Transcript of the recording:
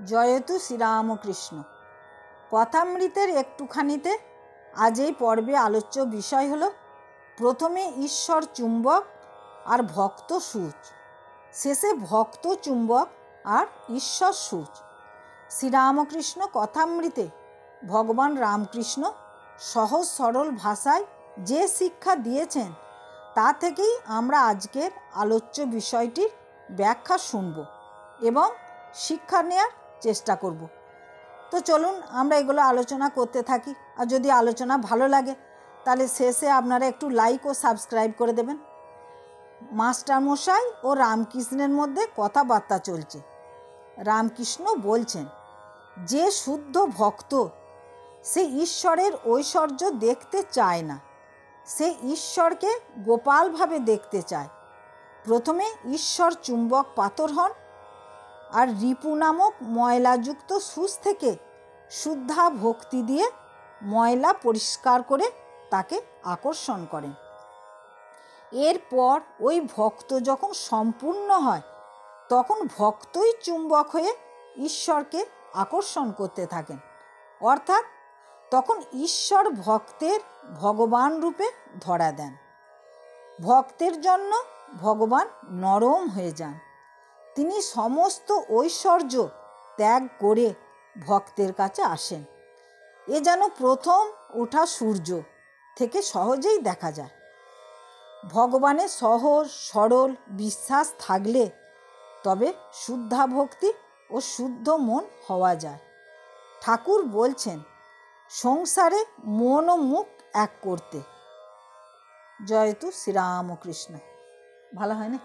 জয়তু শ্রীরামকৃষ্ণ। কথামৃতের একটুখানিতে আজ এই পর্বে আলোচ্য বিষয় হলো প্রথমে ঈশ্বর চুম্বক আর ভক্ত সূচ, শেষে ভক্ত চুম্বক আর ঈশ্বর সূচ। শ্রীরামকৃষ্ণ কথামৃতে ভগবান রামকৃষ্ণ সহজ সরল ভাষায় যে শিক্ষা দিয়েছেন তা থেকেই আমরা আজকের আলোচ্য বিষয়টির ব্যাখ্যা শুনব এবং শিক্ষা নেওয়ার চেষ্টা করব। তো চলুন আমরা এগুলো আলোচনা করতে থাকি। আর যদি আলোচনা ভালো লাগে তাহলে শেষে আপনারা একটু লাইক ও সাবস্ক্রাইব করে দেবেন। মাস্টারমশাই ও রামকৃষ্ণের মধ্যে কথাবার্তা চলছে। রামকৃষ্ণ বলছেন, যে শুদ্ধ ভক্ত সে ঈশ্বরের ঐশ্বর্য দেখতে চায় না, সে ঈশ্বরকে গোপালভাবে দেখতে চায়। প্রথমে ঈশ্বর চুম্বক পাথর হন আর রিপু নামক ময়লাযুক্ত সূচ থেকে শুদ্ধা ভক্তি দিয়ে ময়লা পরিষ্কার করে তাকে আকর্ষণ করেন। এরপর ওই ভক্ত যখন সম্পূর্ণ হয় তখন ভক্তই চুম্বক হয়ে ঈশ্বরকে আকর্ষণ করতে থাকেন, অর্থাৎ তখন ঈশ্বর ভক্তের ভগবান রূপে ধরা দেন। ভক্তের জন্য ভগবান নরম হয়ে যান। তিনি সমস্ত ঐশ্বর্য ত্যাগ করে ভক্তের কাছে আসেন। এ যেন প্রথম ওঠা সূর্য থেকে সহজেই দেখা যায়। ভগবানের সহজ সরল বিশ্বাস থাকলে তবে শুদ্ধা ভক্তি ও শুদ্ধ মন হওয়া যায়। ঠাকুর বলছেন, সংসারে মন ও মুখ এক করতে। জয়তু শ্রীরামকৃষ্ণ। ভালো হয় না?